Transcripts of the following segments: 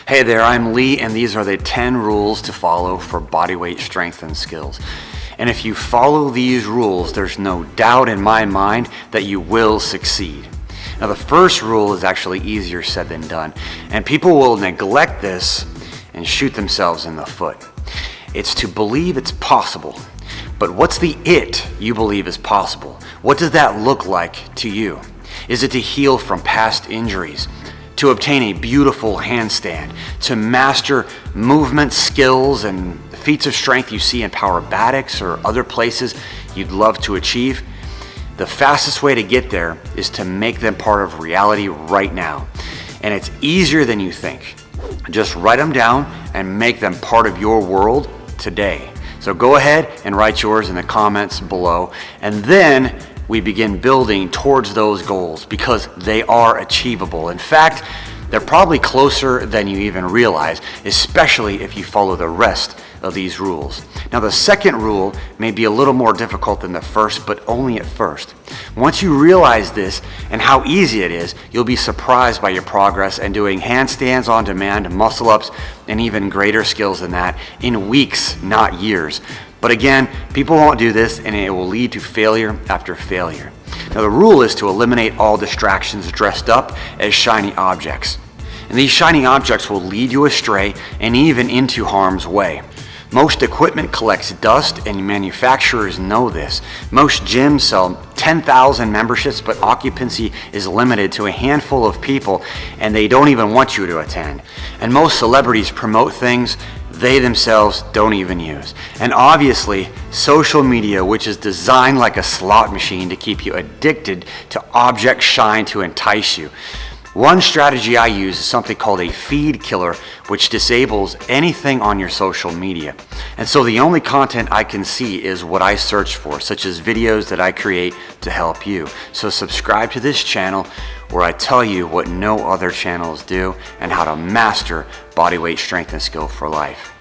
Hey there, I'm Lee, and these are the 10 rules to follow for bodyweight strength and skills. And if you follow these rules, there's no doubt in my mind that you will succeed. Now, the first rule is actually easier said than done, and people will neglect this and shoot themselves in the foot. It's to believe it's possible. But what's the it you believe is possible? What does that look like to you? Is it to heal from past injuries? To obtain a beautiful handstand, to master movement skills and feats of strength you see in Powerbatics or other places you'd love to achieve? The fastest way to get there is to make them part of reality right now. And it's easier than you think. Just write them down and make them part of your world today. So go ahead and write yours in the comments below, and then we begin building towards those goals because they are achievable. In fact, they're probably closer than you even realize, especially if you follow the rest of these rules. Now, the second rule may be a little more difficult than the first, but only at first. Once you realize this and how easy it is, you'll be surprised by your progress and doing handstands on demand, muscle ups, and even greater skills than that in weeks, not years. But again, people won't do this, and it will lead to failure after failure. Now, the rule is to eliminate all distractions dressed up as shiny objects. And these shiny objects will lead you astray and even into harm's way. Most equipment collects dust, and manufacturers know this. Most gyms sell 10,000 memberships, but occupancy is limited to a handful of people, and they don't even want you to attend. And most celebrities promote things they themselves don't even use. And obviously, social media, which is designed like a slot machine to keep you addicted to object shine to entice you. One strategy I use is something called a feed killer, which disables anything on your social media. And so the only content I can see is what I search for, such as videos that I create to help you. So subscribe to this channel where I tell you what no other channels do and how to master bodyweight strength and skill for life.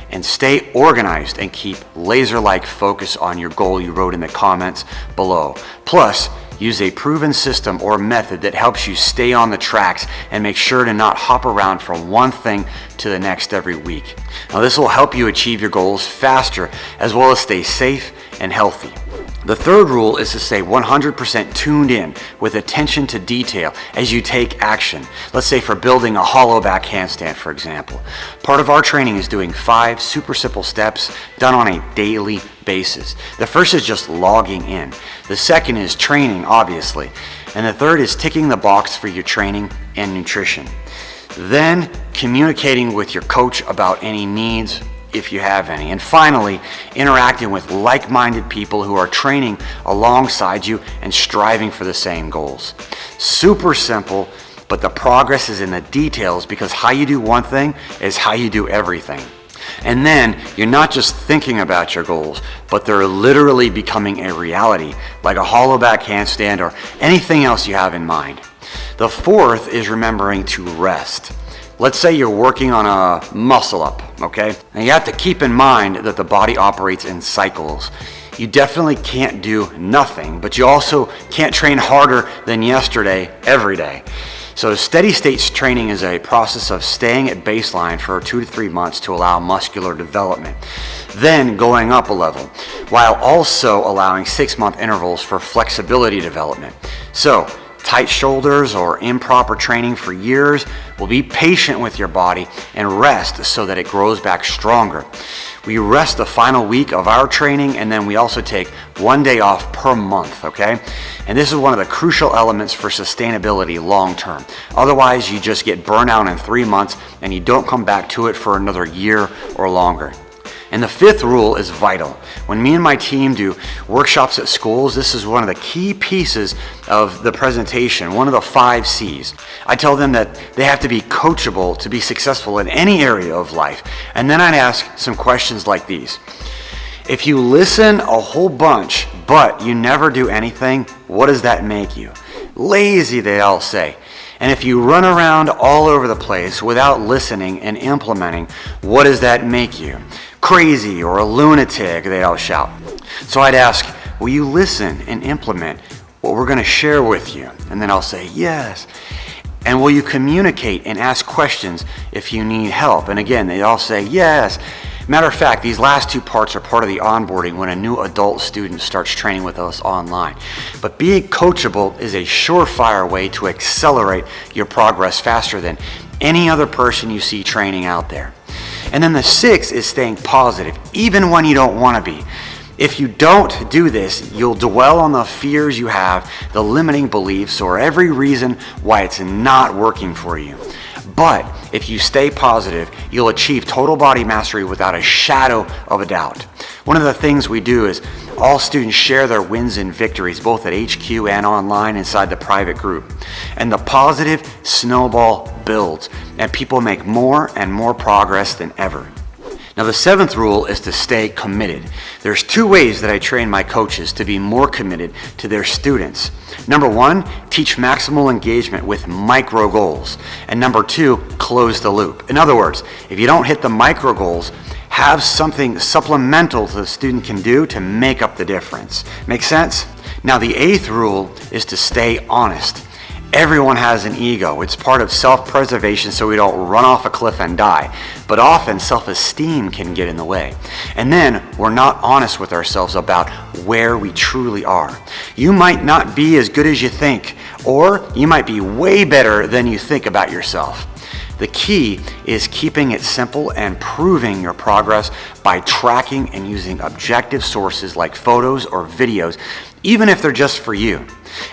And stay organized and keep laser-like focus on your goal you wrote in the comments below. Plus, use a proven system or method that helps you stay on the tracks and make sure to not hop around from one thing to the next every week. Now, this will help you achieve your goals faster as well as stay safe and healthy. The third rule is to stay 100% tuned in with attention to detail as you take action. Let's say for building a hollow back handstand, for example. Part of our training is doing 5 super simple steps done on a daily basis. The first is just logging in. The second is training, obviously. And the third is ticking the box for your training and nutrition. Then communicating with your coach about any needs, if you have any. And finally, interacting with like-minded people who are training alongside you and striving for the same goals. Super simple, but the progress is in the details because how you do one thing is how you do everything. And then you're not just thinking about your goals, but they're literally becoming a reality, like a hollow back handstand or anything else you have in mind. The fourth is remembering to rest. Let's say you're working on a muscle up, okay? And you have to keep in mind that the body operates in cycles. You definitely can't do nothing, but you also can't train harder than yesterday every day. So steady state training is a process of staying at baseline for 2 to 3 months to allow muscular development, then going up a level, while also allowing 6-month intervals for flexibility development. So tight shoulders or improper training for years, will be patient with your body and rest so that it grows back stronger. We rest the final week of our training, and then we also take 1 day off per month, okay? And this is one of the crucial elements for sustainability long term. Otherwise, you just get burnt out in 3 months and you don't come back to it for another year or longer. And the fifth rule is vital. When me and my team do workshops at schools, this is one of the key pieces of the presentation, one of the 5 C's. I tell them that they have to be coachable to be successful in any area of life. And then I'd ask some questions like these. If you listen a whole bunch, but you never do anything, what does that make you? Lazy, they all say. And if you run around all over the place without listening and implementing, what does that make you? Crazy or a lunatic, they all shout. So I'd ask, will you listen and implement what we're going to share with you? And then I'll say, yes. And will you communicate and ask questions if you need help? And again, they all say yes. Matter of fact, these last two parts are part of the onboarding when a new adult student starts training with us online. But being coachable is a surefire way to accelerate your progress faster than any other person you see training out there. And then the sixth is staying positive, even when you don't want to be. If you don't do this, you'll dwell on the fears you have, the limiting beliefs, or every reason why it's not working for you. But if you stay positive, you'll achieve total body mastery without a shadow of a doubt. One of the things we do is all students share their wins and victories, both at HQ and online inside the private group. And the positive snowball builds, and people make more and more progress than ever. Now, the seventh rule is to stay committed. There's two ways that I train my coaches to be more committed to their students. Number one, teach maximal engagement with micro goals. And number two, close the loop. In other words, if you don't hit the micro goals, have something supplemental the student can do to make up the difference. Make sense? Now, the eighth rule is to stay honest. Everyone has an ego. It's part of self-preservation so we don't run off a cliff and die. But often self-esteem can get in the way. And then we're not honest with ourselves about where we truly are. You might not be as good as you think, or you might be way better than you think about yourself. The key is keeping it simple and proving your progress by tracking and using objective sources like photos or videos, even if they're just for you.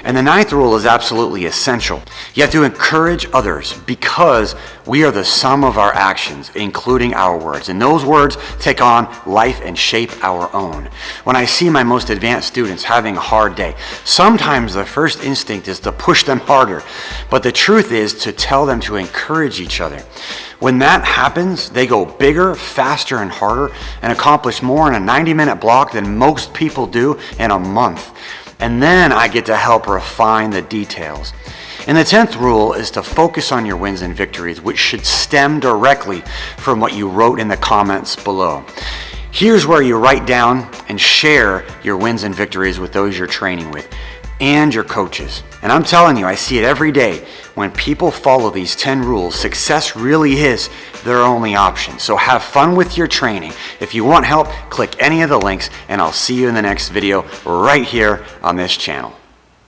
And the ninth rule is absolutely essential. You have to encourage others because we are the sum of our actions, including our words. And those words take on life and shape our own. When I see my most advanced students having a hard day, sometimes the first instinct is to push them harder. But the truth is to tell them to encourage each other. When that happens, they go bigger, faster, and harder and accomplish more in a 90-minute block than most people do in a month. And then I get to help refine the details. And the 10th rule is to focus on your wins and victories, which should stem directly from what you wrote in the comments below. Here's where you write down and share your wins and victories with those you're training with and your coaches. And I'm telling you, I see it every day. When people follow these 10 rules, success really is their only option. So have fun with your training. If you want help, click any of the links, and I'll see you in the next video right here on this channel.